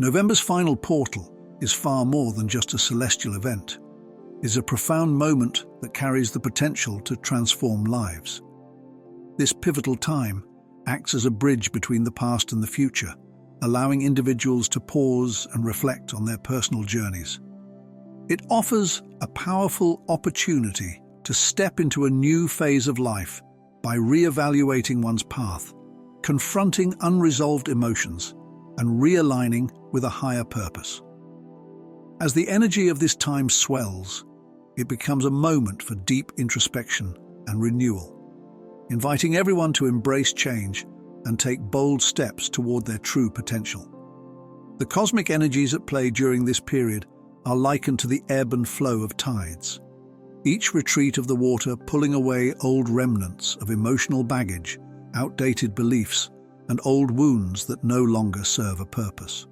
November's final portal is far more than just a celestial event. It is a profound moment that carries the potential to transform lives. This pivotal time acts as a bridge between the past and the future, allowing individuals to pause and reflect on their personal journeys. It offers a powerful opportunity to step into a new phase of life by re-evaluating one's path, confronting unresolved emotions, and realigning with a higher purpose. As the energy of this time swells, it becomes a moment for deep introspection and renewal, inviting everyone to embrace change and take bold steps toward their true potential. The cosmic energies at play during this period are likened to the ebb and flow of tides, each retreat of the water pulling away old remnants of emotional baggage, outdated beliefs, and old wounds that no longer serve a purpose.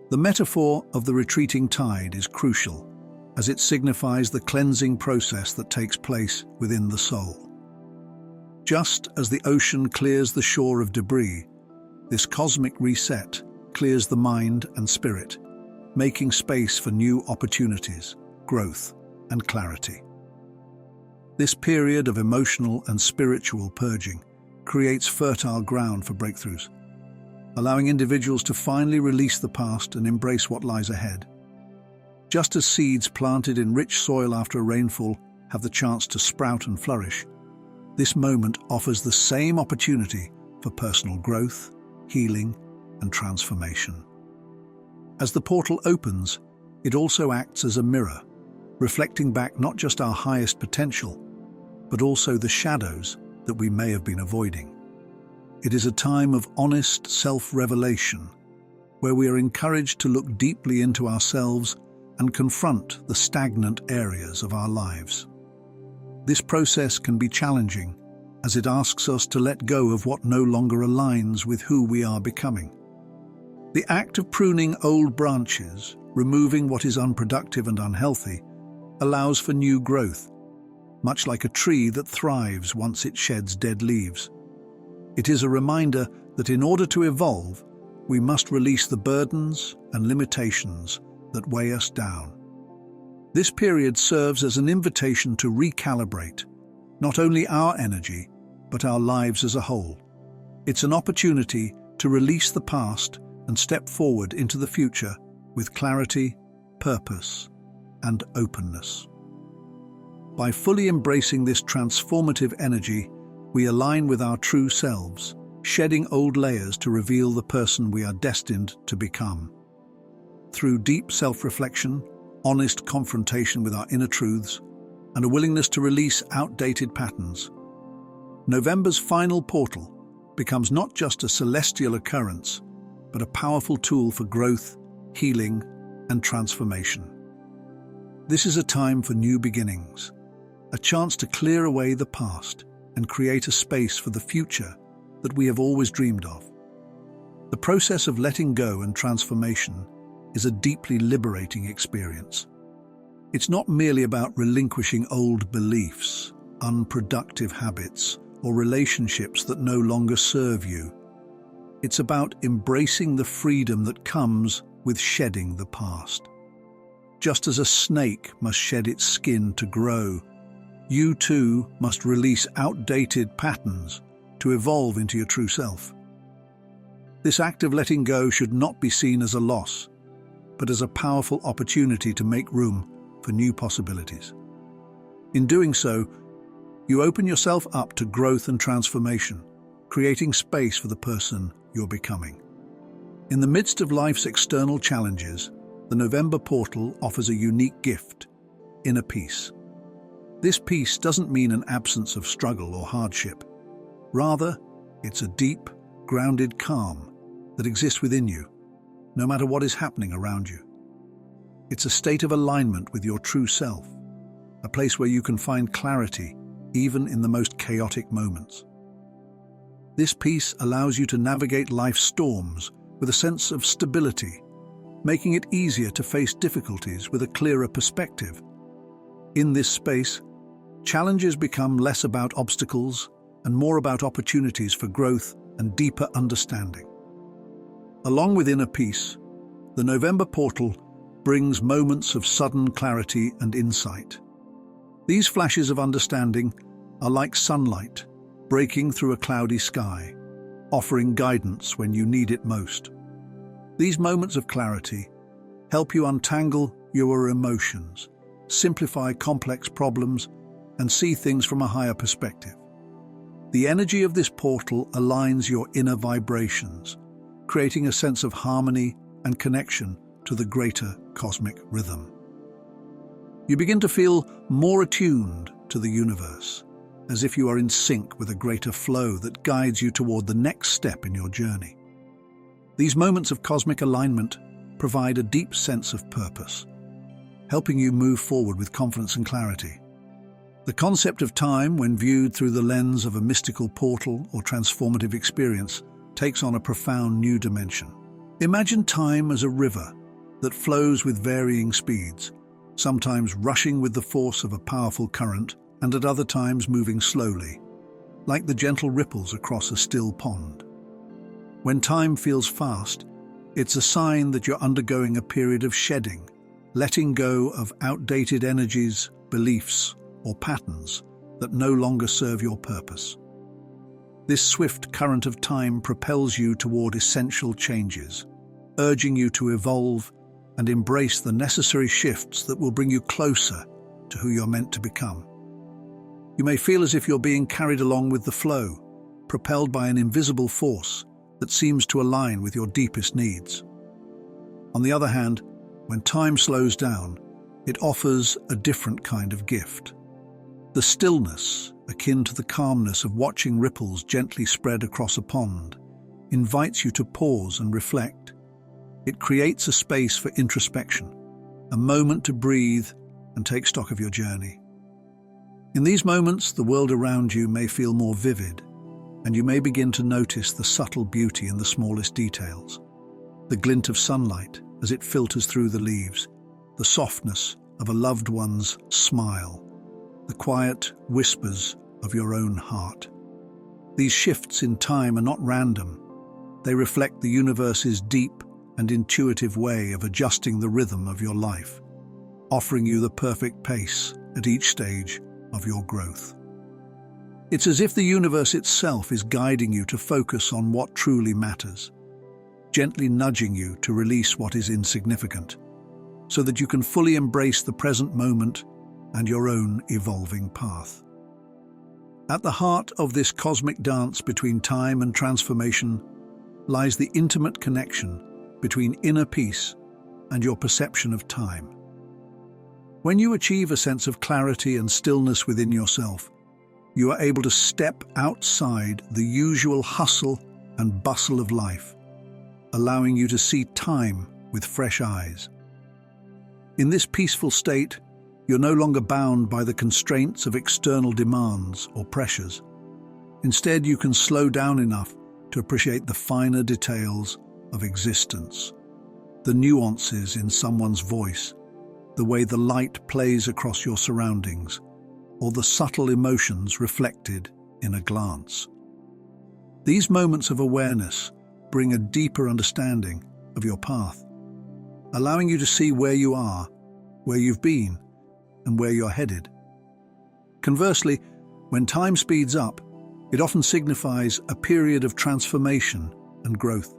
The metaphor of the retreating tide is crucial, as it signifies the cleansing process that takes place within the soul. Just as the ocean clears the shore of debris, this cosmic reset clears the mind and spirit, making space for new opportunities, growth, and clarity. This period of emotional and spiritual purging creates fertile ground for breakthroughs, allowing individuals to finally release the past and embrace what lies ahead. Just as seeds planted in rich soil after a rainfall have the chance to sprout and flourish, this moment offers the same opportunity for personal growth, healing, and transformation. As the portal opens, it also acts as a mirror, reflecting back not just our highest potential, but also the shadows that we may have been avoiding. It is a time of honest self-revelation, where we are encouraged to look deeply into ourselves and confront the stagnant areas of our lives. This process can be challenging, as it asks us to let go of what no longer aligns with who we are becoming. The act of pruning old branches, removing what is unproductive and unhealthy, allows for new growth, much like a tree that thrives once it sheds dead leaves. It is a reminder that in order to evolve, we must release the burdens and limitations that weigh us down. This period serves as an invitation to recalibrate not only our energy, but our lives as a whole. It's an opportunity to release the past and step forward into the future with clarity, purpose, and openness. By fully embracing this transformative energy, we align with our true selves, shedding old layers to reveal the person we are destined to become. Through deep self-reflection, honest confrontation with our inner truths, and a willingness to release outdated patterns, November's final portal becomes not just a celestial occurrence, but a powerful tool for growth, healing, and transformation. This is a time for new beginnings, a chance to clear away the past and create a space for the future that we have always dreamed of. The process of letting go and transformation is a deeply liberating experience. It's not merely about relinquishing old beliefs, unproductive habits, or relationships that no longer serve you. It's about embracing the freedom that comes with shedding the past. Just as a snake must shed its skin to grow, you too must release outdated patterns to evolve into your true self. This act of letting go should not be seen as a loss, but as a powerful opportunity to make room for new possibilities. In doing so, you open yourself up to growth and transformation, creating space for the person you're becoming. In the midst of life's external challenges, the November portal offers a unique gift: inner peace. This peace doesn't mean an absence of struggle or hardship. Rather, it's a deep, grounded calm that exists within you, no matter what is happening around you. It's a state of alignment with your true self, a place where you can find clarity even in the most chaotic moments. This peace allows you to navigate life's storms with a sense of stability, making it easier to face difficulties with a clearer perspective. In this space, challenges become less about obstacles and more about opportunities for growth and deeper understanding. Along with inner peace, The November portal brings moments of sudden clarity and insight. These flashes of understanding are like sunlight breaking through a cloudy sky, offering guidance when you need it most. These moments of clarity help you untangle your emotions, simplify complex problems, and see things from a higher perspective. The energy of this portal aligns your inner vibrations, creating a sense of harmony and connection to the greater cosmic rhythm. You begin to feel more attuned to the universe, as if you are in sync with a greater flow that guides you toward the next step in your journey. These moments of cosmic alignment provide a deep sense of purpose, helping you move forward with confidence and clarity. The concept of time, when viewed through the lens of a mystical portal or transformative experience, takes on a profound new dimension. Imagine time as a river that flows with varying speeds, sometimes rushing with the force of a powerful current and at other times moving slowly, like the gentle ripples across a still pond. When time feels fast, it's a sign that you're undergoing a period of shedding, letting go of outdated energies, beliefs, or patterns that no longer serve your purpose. This swift current of time propels you toward essential changes, urging you to evolve and embrace the necessary shifts that will bring you closer to who you're meant to become. You may feel as if you're being carried along with the flow, propelled by an invisible force that seems to align with your deepest needs. On the other hand, when time slows down, it offers a different kind of gift. The stillness, akin to the calmness of watching ripples gently spread across a pond, invites you to pause and reflect. It creates a space for introspection, a moment to breathe and take stock of your journey. In these moments, the world around you may feel more vivid, and you may begin to notice the subtle beauty in the smallest details. The glint of sunlight as it filters through the leaves, the softness of a loved one's smile, the quiet whispers of your own heart. These shifts in time are not random. They reflect the universe's deep and intuitive way of adjusting the rhythm of your life, offering you the perfect pace at each stage of your growth. It's as if the universe itself is guiding you to focus on what truly matters, gently nudging you to release what is insignificant, so that you can fully embrace the present moment and your own evolving path. At the heart of this cosmic dance between time and transformation lies the intimate connection between inner peace and your perception of time. When you achieve a sense of clarity and stillness within yourself, you are able to step outside the usual hustle and bustle of life, allowing you to see time with fresh eyes. In this peaceful state, you're no longer bound by the constraints of external demands or pressures. Instead, you can slow down enough to appreciate the finer details of existence, the nuances in someone's voice, the way the light plays across your surroundings, or the subtle emotions reflected in a glance. These moments of awareness bring a deeper understanding of your path, allowing you to see where you are, where you've been, and where you're headed. Conversely, when time speeds up, it often signifies a period of transformation and growth.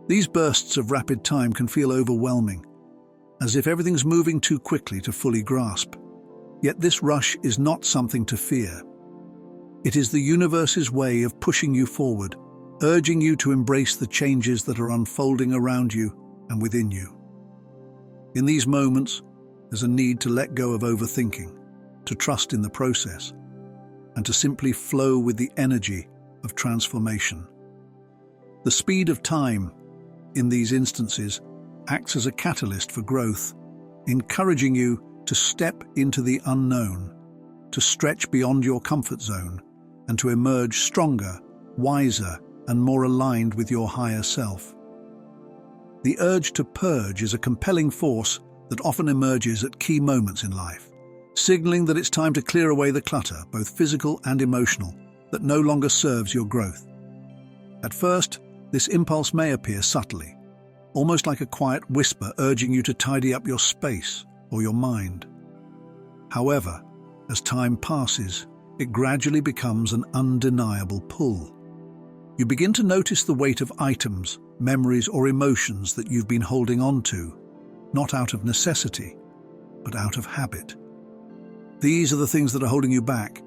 These bursts of rapid time can feel overwhelming, as if everything's moving too quickly to fully grasp. Yet this rush is not something to fear. It is the universe's way of pushing you forward, urging you to embrace the changes that are unfolding around you and within you. In these moments, there's a need to let go of overthinking, to trust in the process, and to simply flow with the energy of transformation. The speed of time, in these instances, acts as a catalyst for growth, encouraging you to step into the unknown, to stretch beyond your comfort zone, and to emerge stronger, wiser, and more aligned with your higher self. The urge to purge is a compelling force that often emerges at key moments in life, signaling that it's time to clear away the clutter, both physical and emotional, that no longer serves your growth. At first, this impulse may appear subtly, almost like a quiet whisper urging you to tidy up your space or your mind. However, as time passes, it gradually becomes an undeniable pull. You begin to notice the weight of items, memories, or emotions that you've been holding on to, not out of necessity, but out of habit. These are the things that are holding you back,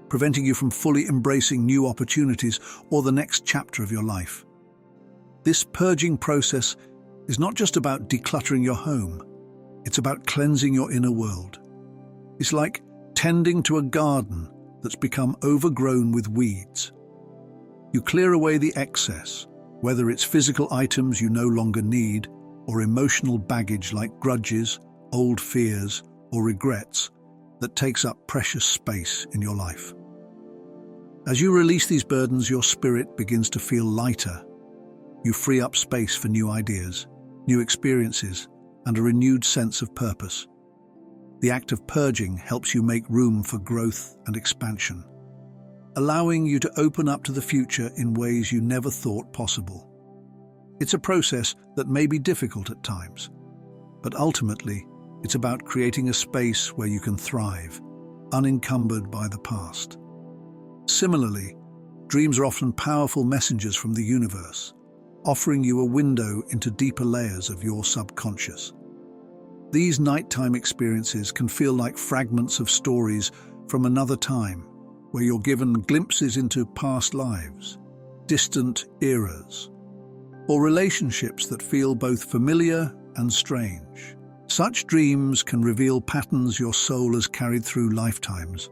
preventing you from fully embracing new opportunities or the next chapter of your life. This purging process is not just about decluttering your home, it's about cleansing your inner world. It's like tending to a garden that's become overgrown with weeds. You clear away the excess, whether it's physical items you no longer need or emotional baggage like grudges, old fears, or regrets that takes up precious space in your life. As you release these burdens, your spirit begins to feel lighter. You free up space for new ideas, new experiences, and a renewed sense of purpose. The act of purging helps you make room for growth and expansion, allowing you to open up to the future in ways you never thought possible. It's a process that may be difficult at times, but ultimately, it's about creating a space where you can thrive, unencumbered by the past. Similarly, dreams are often powerful messengers from the universe, offering you a window into deeper layers of your subconscious. These nighttime experiences can feel like fragments of stories from another time, where you're given glimpses into past lives, distant eras, or relationships that feel both familiar and strange. Such dreams can reveal patterns your soul has carried through lifetimes,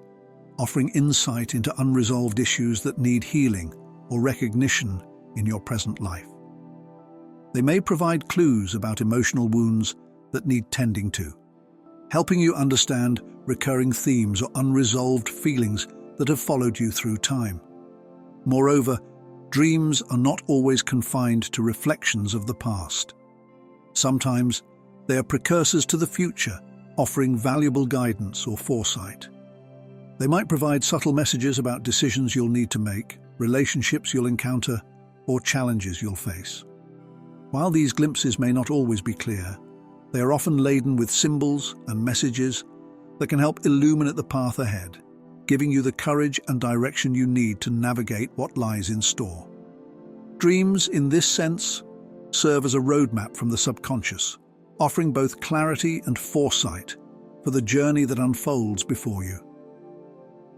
offering insight into unresolved issues that need healing or recognition in your present life. They may provide clues about emotional wounds that need tending to, helping you understand recurring themes or unresolved feelings that have followed you through time. Moreover, dreams are not always confined to reflections of the past. Sometimes they are precursors to the future, offering valuable guidance or foresight. They might provide subtle messages about decisions you'll need to make, relationships you'll encounter, or challenges you'll face. While these glimpses may not always be clear, they are often laden with symbols and messages that can help illuminate the path ahead, giving you the courage and direction you need to navigate what lies in store. Dreams, in this sense, serve as a roadmap from the subconscious, offering both clarity and foresight for the journey that unfolds before you.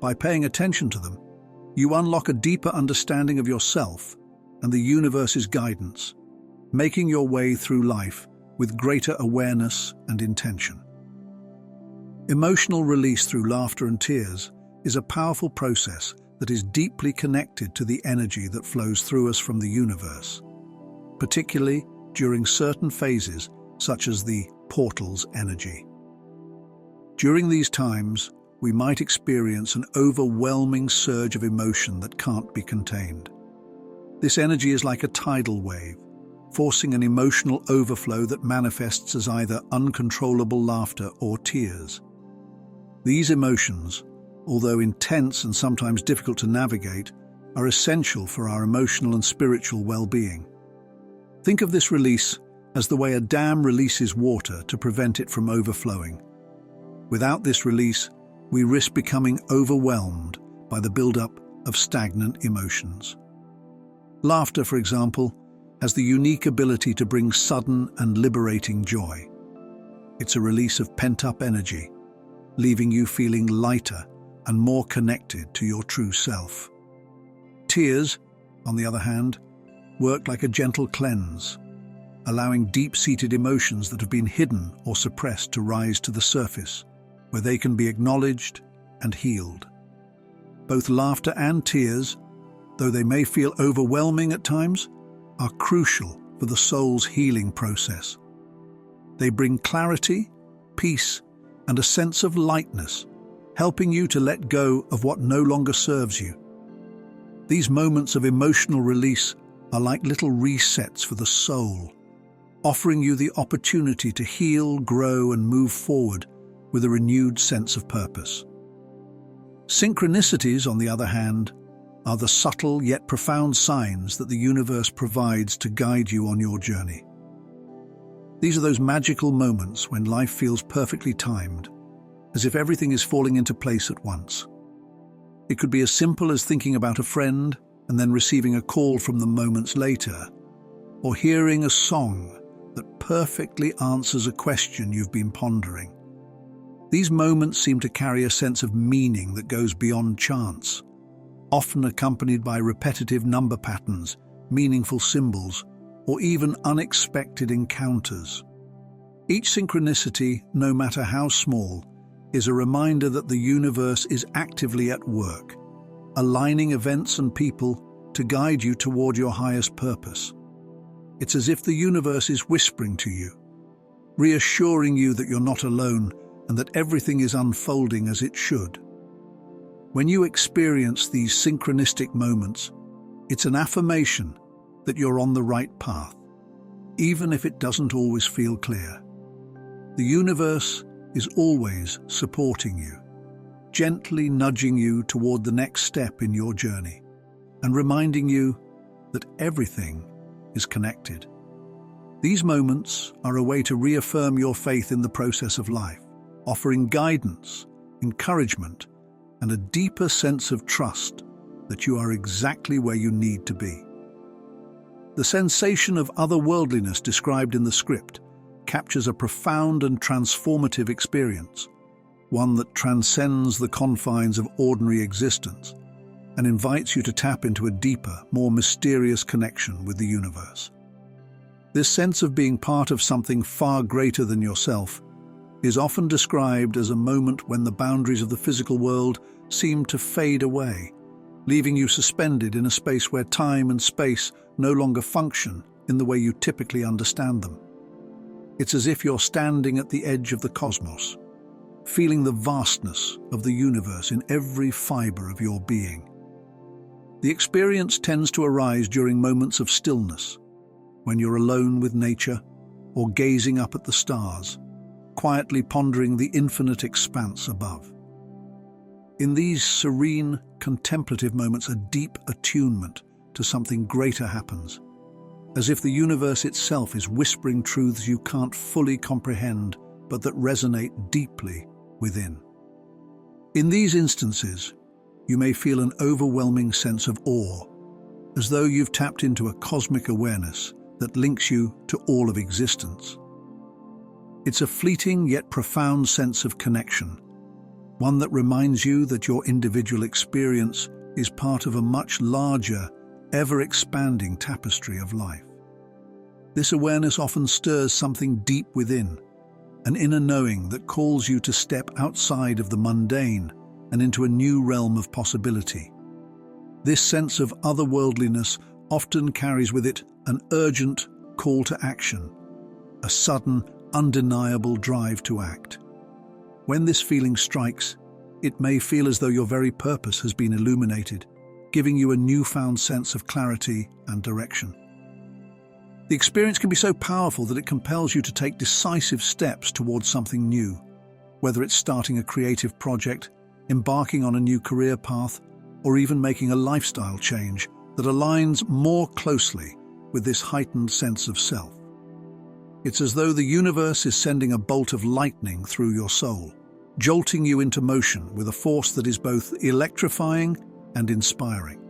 By paying attention to them, you unlock a deeper understanding of yourself and the universe's guidance, making your way through life with greater awareness and intention. Emotional release through laughter and tears is a powerful process that is deeply connected to the energy that flows through us from the universe, particularly during certain phases such as the portal's energy. During these times, we might experience an overwhelming surge of emotion that can't be contained. This energy is like a tidal wave, forcing an emotional overflow that manifests as either uncontrollable laughter or tears. These emotions, although intense and sometimes difficult to navigate, are essential for our emotional and spiritual well-being. Think of this release as the way a dam releases water to prevent it from overflowing. Without this release, we risk becoming overwhelmed by the buildup of stagnant emotions. Laughter, for example, has the unique ability to bring sudden and liberating joy. It's a release of pent-up energy, leaving you feeling lighter and more connected to your true self. Tears, on the other hand, work like a gentle cleanse, allowing deep-seated emotions that have been hidden or suppressed to rise to the surface, where they can be acknowledged and healed. Both laughter and tears, though they may feel overwhelming at times, are crucial for the soul's healing process. They bring clarity, peace, and a sense of lightness, helping you to let go of what no longer serves you. These moments of emotional release are like little resets for the soul, offering you the opportunity to heal, grow, and move forward with a renewed sense of purpose. Synchronicities, on the other hand, are the subtle yet profound signs that the universe provides to guide you on your journey. These are those magical moments when life feels perfectly timed, as if everything is falling into place at once. It could be as simple as thinking about a friend and then receiving a call from them moments later, or hearing a song that perfectly answers a question you've been pondering. These moments seem to carry a sense of meaning that goes beyond chance, often accompanied by repetitive number patterns, meaningful symbols, or even unexpected encounters. Each synchronicity, no matter how small, is a reminder that the universe is actively at work, aligning events and people to guide you toward your highest purpose. It's as if the universe is whispering to you, reassuring you that you're not alone and that everything is unfolding as it should. When you experience these synchronistic moments, it's an affirmation that you're on the right path, even if it doesn't always feel clear. The universe is always supporting you, gently nudging you toward the next step in your journey, and reminding you that everything is connected. These moments are a way to reaffirm your faith in the process of life, offering guidance, encouragement, and a deeper sense of trust that you are exactly where you need to be. The sensation of otherworldliness described in the script captures a profound and transformative experience, one that transcends the confines of ordinary existence and invites you to tap into a deeper, more mysterious connection with the universe. This sense of being part of something far greater than yourself is often described as a moment when the boundaries of the physical world seem to fade away, leaving you suspended in a space where time and space no longer function in the way you typically understand them. It's as if you're standing at the edge of the cosmos, feeling the vastness of the universe in every fiber of your being. The experience tends to arise during moments of stillness, when you're alone with nature or gazing up at the stars, quietly pondering the infinite expanse above. In these serene, contemplative moments, a deep attunement to something greater happens, as if the universe itself is whispering truths you can't fully comprehend, but that resonate deeply within. In these instances, you may feel an overwhelming sense of awe, as though you've tapped into a cosmic awareness that links you to all of existence. It's a fleeting yet profound sense of connection, one that reminds you that your individual experience is part of a much larger, ever-expanding tapestry of life. This awareness often stirs something deep within, an inner knowing that calls you to step outside of the mundane and into a new realm of possibility. This sense of otherworldliness often carries with it an urgent call to action, a sudden, undeniable drive to act. When this feeling strikes, it may feel as though your very purpose has been illuminated, giving you a newfound sense of clarity and direction. The experience can be so powerful that it compels you to take decisive steps towards something new, whether it's starting a creative project, embarking on a new career path, or even making a lifestyle change that aligns more closely with this heightened sense of self. It's as though the universe is sending a bolt of lightning through your soul, jolting you into motion with a force that is both electrifying and inspiring.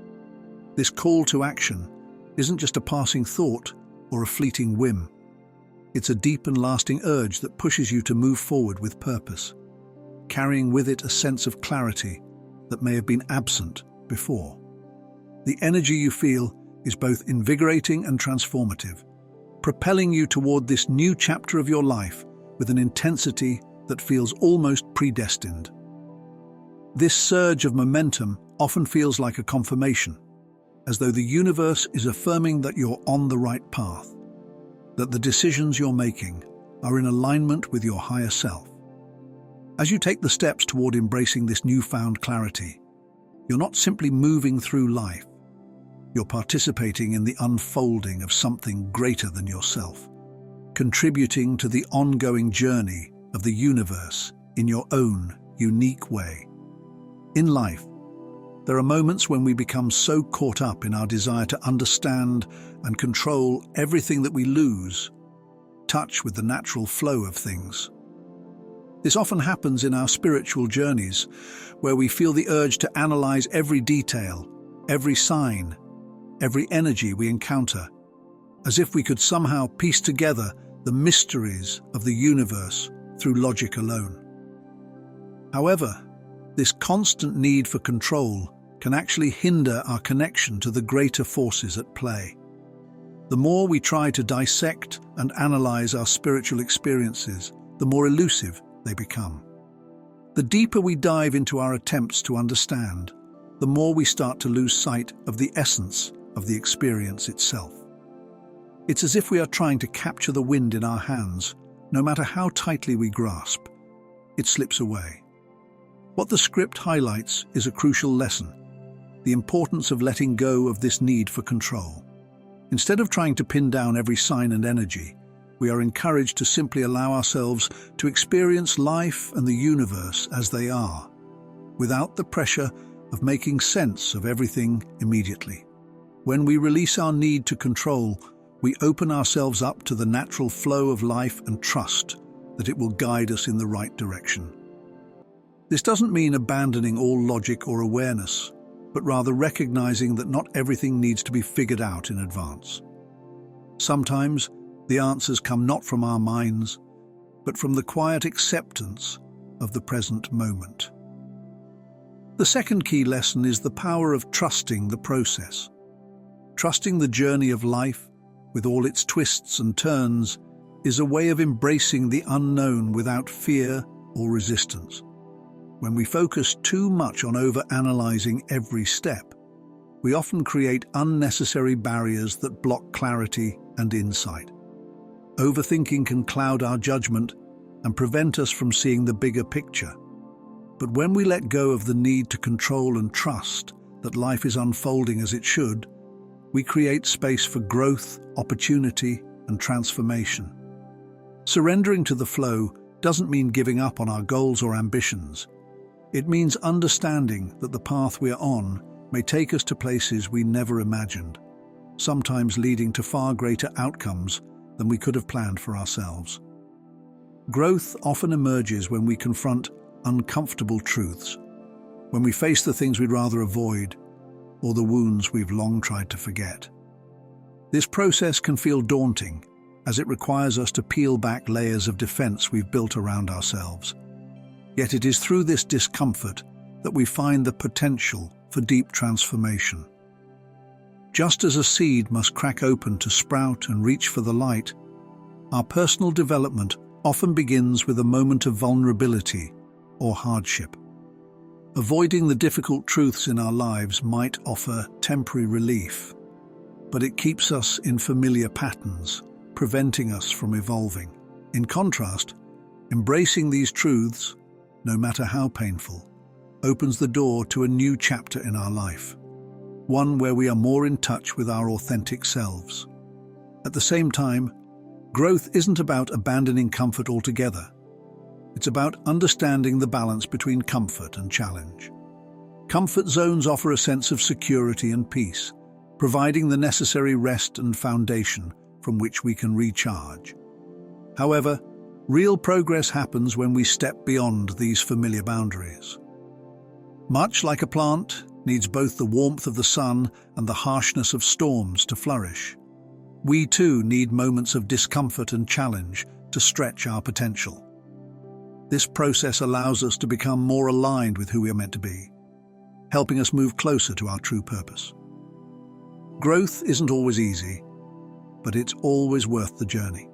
This call to action isn't just a passing thought or a fleeting whim. It's a deep and lasting urge that pushes you to move forward with purpose, carrying with it a sense of clarity that may have been absent before. The energy you feel is both invigorating and transformative, propelling you toward this new chapter of your life with an intensity that feels almost predestined. This surge of momentum often feels like a confirmation, as though the universe is affirming that you're on the right path, that the decisions you're making are in alignment with your higher self. As you take the steps toward embracing this newfound clarity, you're not simply moving through life, you're participating in the unfolding of something greater than yourself, contributing to the ongoing journey of the universe in your own unique way. In life, there are moments when we become so caught up in our desire to understand and control everything that we lose touch with the natural flow of things. This often happens in our spiritual journeys, where we feel the urge to analyze every detail, every sign, every energy we encounter, as if we could somehow piece together the mysteries of the universe through logic alone. However, this constant need for control can actually hinder our connection to the greater forces at play. The more we try to dissect and analyze our spiritual experiences, the more elusive they become. The deeper we dive into our attempts to understand, the more we start to lose sight of the essence of the experience itself. It's as if we are trying to capture the wind in our hands. No matter how tightly we grasp, it slips away. What the script highlights is a crucial lesson: the importance of letting go of this need for control. Instead of trying to pin down every sign and energy, we are encouraged to simply allow ourselves to experience life and the universe as they are, without the pressure of making sense of everything immediately. When we release our need to control, we open ourselves up to the natural flow of life and trust that it will guide us in the right direction. This doesn't mean abandoning all logic or awareness, but rather recognizing that not everything needs to be figured out in advance. Sometimes, the answers come not from our minds, but from the quiet acceptance of the present moment. The second key lesson is the power of trusting the process. Trusting the journey of life, with all its twists and turns, is a way of embracing the unknown without fear or resistance. When we focus too much on over-analyzing every step, we often create unnecessary barriers that block clarity and insight. Overthinking can cloud our judgment and prevent us from seeing the bigger picture. But when we let go of the need to control and trust that life is unfolding as it should, we create space for growth, opportunity, and transformation. Surrendering to the flow doesn't mean giving up on our goals or ambitions. It means understanding that the path we are on may take us to places we never imagined, sometimes leading to far greater outcomes than we could have planned for ourselves. Growth often emerges when we confront uncomfortable truths, when we face the things we'd rather avoid, or the wounds we've long tried to forget. This process can feel daunting, as it requires us to peel back layers of defense we've built around ourselves. Yet it is through this discomfort that we find the potential for deep transformation. Just as a seed must crack open to sprout and reach for the light, our personal development often begins with a moment of vulnerability or hardship. Avoiding the difficult truths in our lives might offer temporary relief, but it keeps us in familiar patterns, preventing us from evolving. In contrast, embracing these truths, no matter how painful, opens the door to a new chapter in our life, one where we are more in touch with our authentic selves. At the same time, growth isn't about abandoning comfort altogether. It's about understanding the balance between comfort and challenge. Comfort zones offer a sense of security and peace, providing the necessary rest and foundation from which we can recharge. However, real progress happens when we step beyond these familiar boundaries. Much like a plant needs both the warmth of the sun and the harshness of storms to flourish, we too need moments of discomfort and challenge to stretch our potential. This process allows us to become more aligned with who we are meant to be, helping us move closer to our true purpose. Growth isn't always easy, but it's always worth the journey.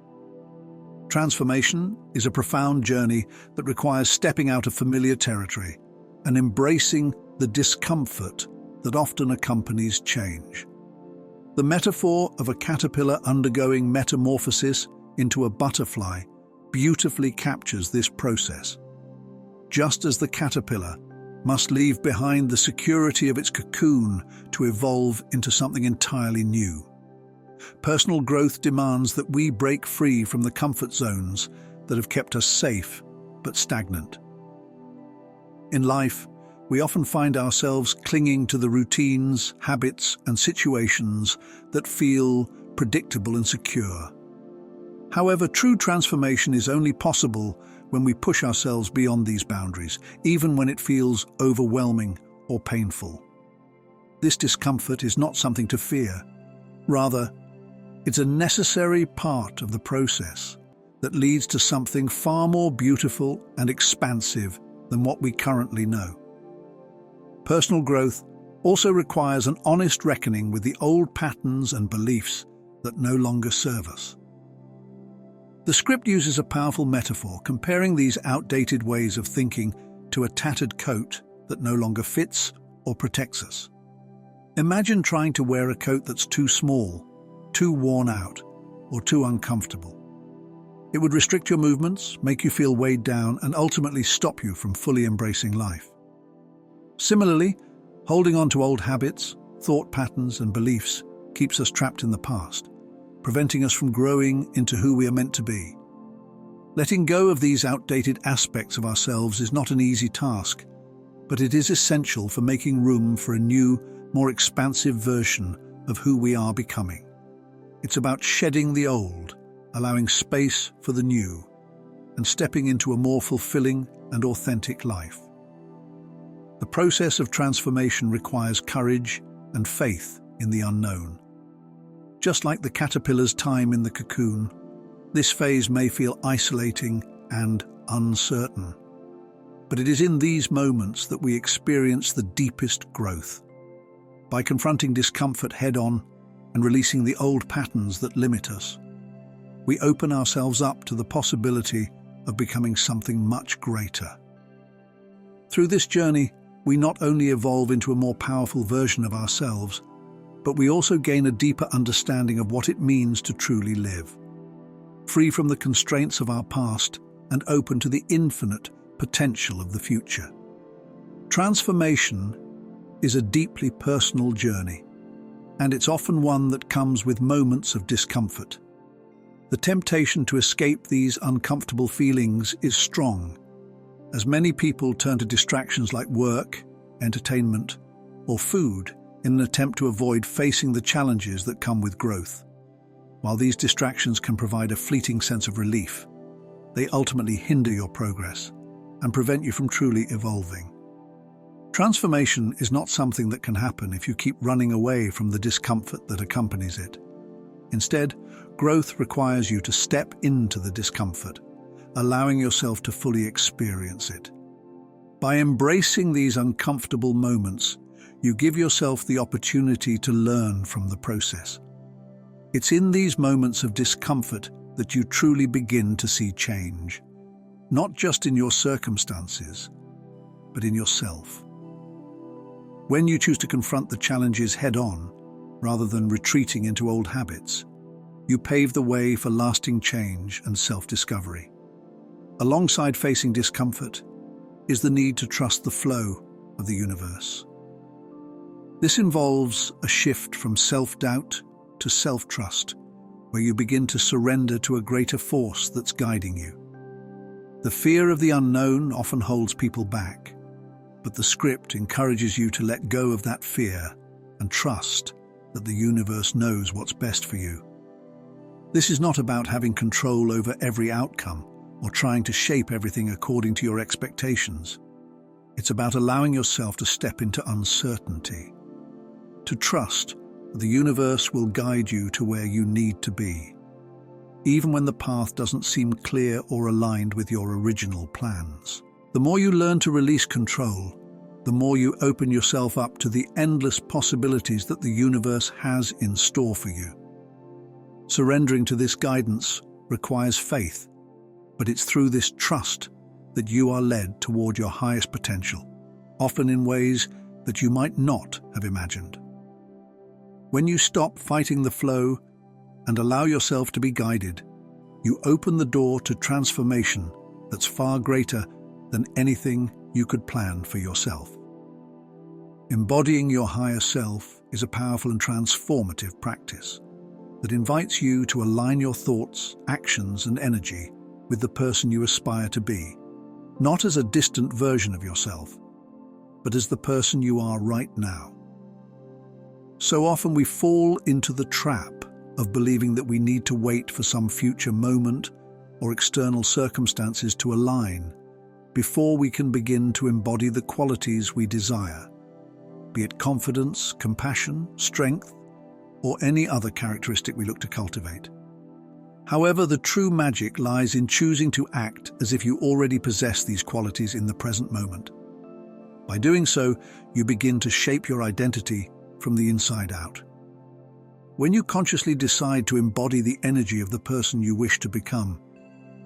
Transformation is a profound journey that requires stepping out of familiar territory and embracing the discomfort that often accompanies change. The metaphor of a caterpillar undergoing metamorphosis into a butterfly beautifully captures this process. Just as the caterpillar must leave behind the security of its cocoon to evolve into something entirely new, personal growth demands that we break free from the comfort zones that have kept us safe but stagnant. In life, we often find ourselves clinging to the routines, habits, and situations that feel predictable and secure. However, true transformation is only possible when we push ourselves beyond these boundaries, even when it feels overwhelming or painful. This discomfort is not something to fear. Rather, it's a necessary part of the process that leads to something far more beautiful and expansive than what we currently know. Personal growth also requires an honest reckoning with the old patterns and beliefs that no longer serve us. The script uses a powerful metaphor, comparing these outdated ways of thinking to a tattered coat that no longer fits or protects us. Imagine trying to wear a coat that's too small, too worn out, or too uncomfortable. It would restrict your movements, make you feel weighed down, and ultimately stop you from fully embracing life. Similarly, holding on to old habits, thought patterns, and beliefs keeps us trapped in the past, preventing us from growing into who we are meant to be. Letting go of these outdated aspects of ourselves is not an easy task, but it is essential for making room for a new, more expansive version of who we are becoming. It's about shedding the old, allowing space for the new, and stepping into a more fulfilling and authentic life. The process of transformation requires courage and faith in the unknown. Just like the caterpillar's time in the cocoon, this phase may feel isolating and uncertain. But it is in these moments that we experience the deepest growth. By confronting discomfort head-on and releasing the old patterns that limit us, we open ourselves up to the possibility of becoming something much greater. Through this journey, we not only evolve into a more powerful version of ourselves, but we also gain a deeper understanding of what it means to truly live, free from the constraints of our past and open to the infinite potential of the future. Transformation is a deeply personal journey, and it's often one that comes with moments of discomfort. The temptation to escape these uncomfortable feelings is strong, as many people turn to distractions like work, entertainment, or food in an attempt to avoid facing the challenges that come with growth. While these distractions can provide a fleeting sense of relief, they ultimately hinder your progress and prevent you from truly evolving. Transformation is not something that can happen if you keep running away from the discomfort that accompanies it. Instead, growth requires you to step into the discomfort, allowing yourself to fully experience it. By embracing these uncomfortable moments, you give yourself the opportunity to learn from the process. It's in these moments of discomfort that you truly begin to see change, not just in your circumstances, but in yourself. When you choose to confront the challenges head-on, rather than retreating into old habits, you pave the way for lasting change and self-discovery. Alongside facing discomfort is the need to trust the flow of the universe. This involves a shift from self-doubt to self-trust, where you begin to surrender to a greater force that's guiding you. The fear of the unknown often holds people back, but the script encourages you to let go of that fear and trust that the universe knows what's best for you. This is not about having control over every outcome or trying to shape everything according to your expectations. It's about allowing yourself to step into uncertainty, to trust that the universe will guide you to where you need to be, even when the path doesn't seem clear or aligned with your original plans. The more you learn to release control, the more you open yourself up to the endless possibilities that the universe has in store for you. Surrendering to this guidance requires faith, but it's through this trust that you are led toward your highest potential, often in ways that you might not have imagined. When you stop fighting the flow and allow yourself to be guided, you open the door to transformation that's far greater than anything you could plan for yourself. Embodying your higher self is a powerful and transformative practice that invites you to align your thoughts, actions, and energy with the person you aspire to be, not as a distant version of yourself, but as the person you are right now. So often we fall into the trap of believing that we need to wait for some future moment or external circumstances to align before we can begin to embody the qualities we desire, be it confidence, compassion, strength, or any other characteristic we look to cultivate. However, the true magic lies in choosing to act as if you already possess these qualities in the present moment. By doing so, you begin to shape your identity from the inside out. When you consciously decide to embody the energy of the person you wish to become,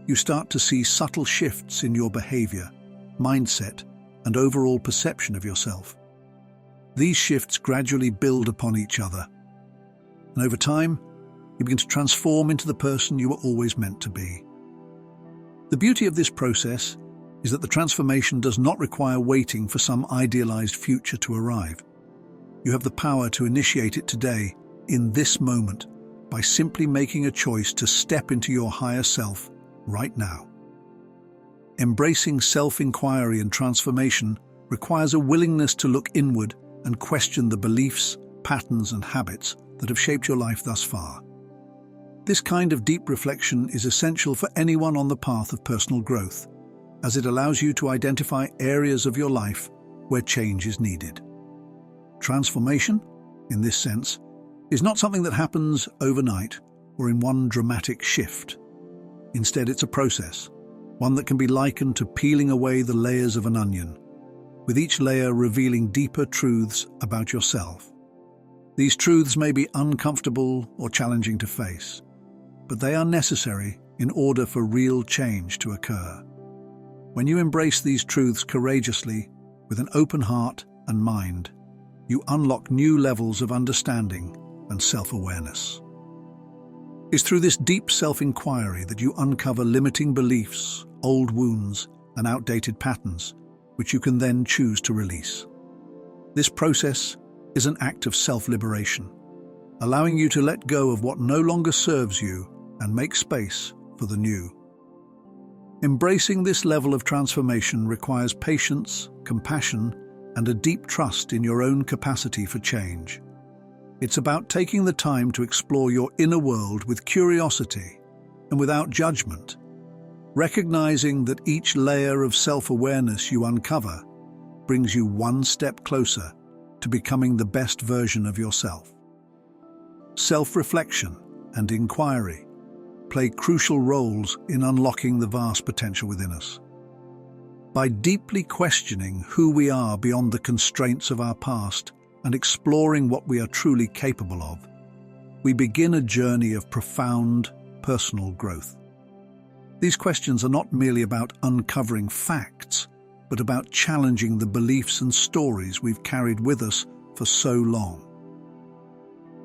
you start to see subtle shifts in your behavior, mindset, and overall perception of yourself. These shifts gradually build upon each other, and over time, you begin to transform into the person you were always meant to be. The beauty of this process is that the transformation does not require waiting for some idealized future to arrive. You have the power to initiate it today, in this moment, by simply making a choice to step into your higher self right now. Embracing self-inquiry and transformation requires a willingness to look inward and question the beliefs, patterns, and habits that have shaped your life thus far. This kind of deep reflection is essential for anyone on the path of personal growth, as it allows you to identify areas of your life where change is needed. Transformation, in this sense, is not something that happens overnight or in one dramatic shift. Instead, it's a process, one that can be likened to peeling away the layers of an onion, with each layer revealing deeper truths about yourself. These truths may be uncomfortable or challenging to face, but they are necessary in order for real change to occur. When you embrace these truths courageously, with an open heart and mind, you unlock new levels of understanding and self-awareness. It's through this deep self-inquiry that you uncover limiting beliefs, old wounds, and outdated patterns, which you can then choose to release. This process is an act of self-liberation, allowing you to let go of what no longer serves you and make space for the new. Embracing this level of transformation requires patience, compassion, and a deep trust in your own capacity for change. It's about taking the time to explore your inner world with curiosity and without judgment, recognizing that each layer of self-awareness you uncover brings you one step closer to becoming the best version of yourself. Self-reflection and inquiry play crucial roles in unlocking the vast potential within us. By deeply questioning who we are beyond the constraints of our past and exploring what we are truly capable of, we begin a journey of profound personal growth. These questions are not merely about uncovering facts, but about challenging the beliefs and stories we've carried with us for so long.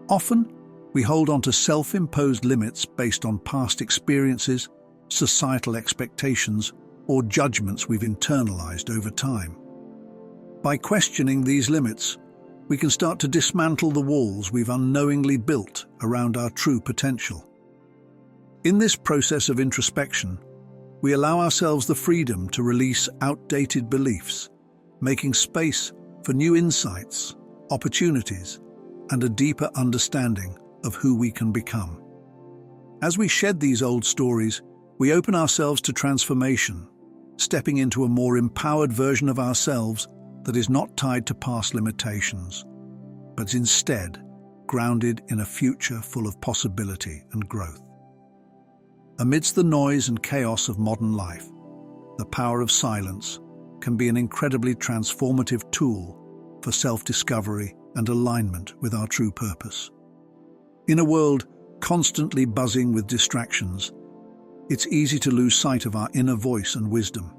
Often, we hold on to self-imposed limits based on past experiences, societal expectations, or judgments we've internalized over time. By questioning these limits, we can start to dismantle the walls we've unknowingly built around our true potential. In this process of introspection, we allow ourselves the freedom to release outdated beliefs, making space for new insights, opportunities, and a deeper understanding of who we can become. As we shed these old stories, we open ourselves to transformation, stepping into a more empowered version of ourselves that is not tied to past limitations, but instead grounded in a future full of possibility and growth. Amidst the noise and chaos of modern life, the power of silence can be an incredibly transformative tool for self-discovery and alignment with our true purpose. In a world constantly buzzing with distractions, it's easy to lose sight of our inner voice and wisdom.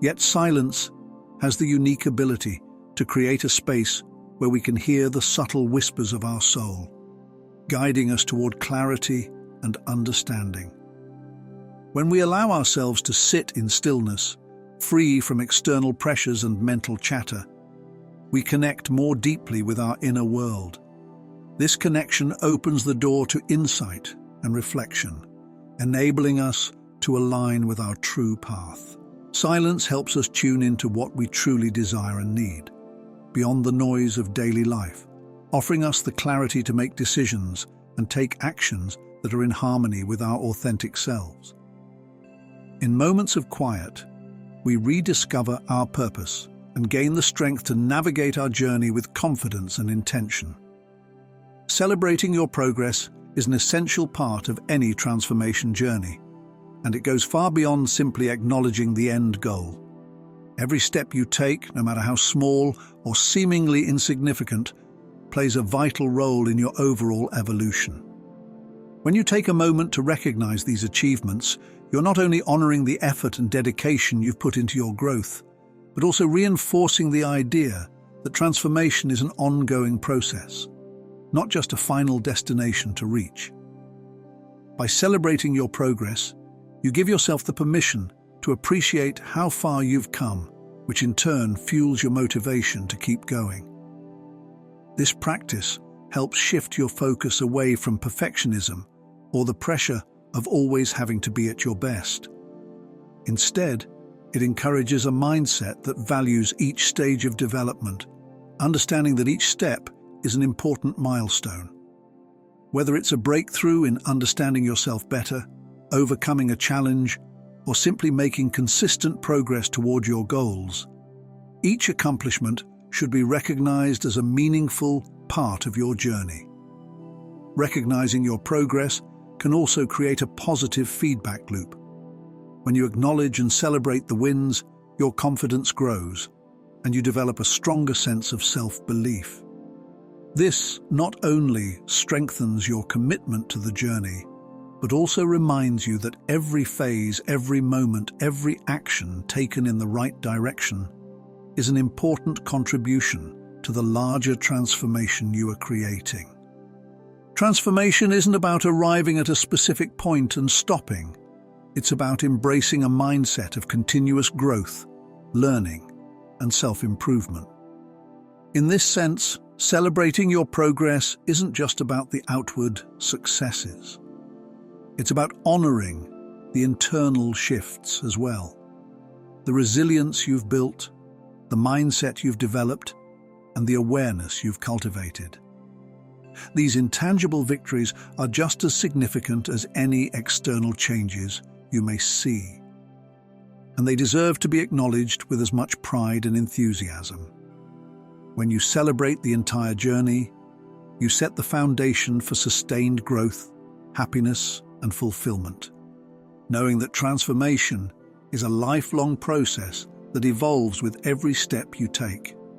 Yet silence has the unique ability to create a space where we can hear the subtle whispers of our soul, guiding us toward clarity and understanding. When we allow ourselves to sit in stillness, free from external pressures and mental chatter, we connect more deeply with our inner world. This connection opens the door to insight and reflection, enabling us to align with our true path. Silence helps us tune into what we truly desire and need, beyond the noise of daily life, offering us the clarity to make decisions and take actions that are in harmony with our authentic selves. In moments of quiet, we rediscover our purpose and gain the strength to navigate our journey with confidence and intention. Celebrating your progress is an essential part of any transformation journey, and it goes far beyond simply acknowledging the end goal. Every step you take, no matter how small or seemingly insignificant, plays a vital role in your overall evolution. When you take a moment to recognize these achievements, you're not only honoring the effort and dedication you've put into your growth, but also reinforcing the idea that transformation is an ongoing process, not just a final destination to reach. By celebrating your progress, you give yourself the permission to appreciate how far you've come, which in turn fuels your motivation to keep going. This practice helps shift your focus away from perfectionism or the pressure of always having to be at your best. Instead, it encourages a mindset that values each stage of development, understanding that each step is an important milestone. Whether it's a breakthrough in understanding yourself better, overcoming a challenge, or simply making consistent progress toward your goals, each accomplishment should be recognized as a meaningful part of your journey. Recognizing your progress can also create a positive feedback loop. When you acknowledge and celebrate the wins, your confidence grows, and you develop a stronger sense of self-belief. This not only strengthens your commitment to the journey, but also reminds you that every phase, every moment, every action taken in the right direction is an important contribution to the larger transformation you are creating. Transformation isn't about arriving at a specific point and stopping. It's about embracing a mindset of continuous growth, learning, and self-improvement. In this sense, celebrating your progress isn't just about the outward successes. It's about honoring the internal shifts as well. The resilience you've built, the mindset you've developed, and the awareness you've cultivated. These intangible victories are just as significant as any external changes you may see, and they deserve to be acknowledged with as much pride and enthusiasm. When you celebrate the entire journey, you set the foundation for sustained growth, happiness, and fulfillment, knowing that transformation is a lifelong process that evolves with every step you take.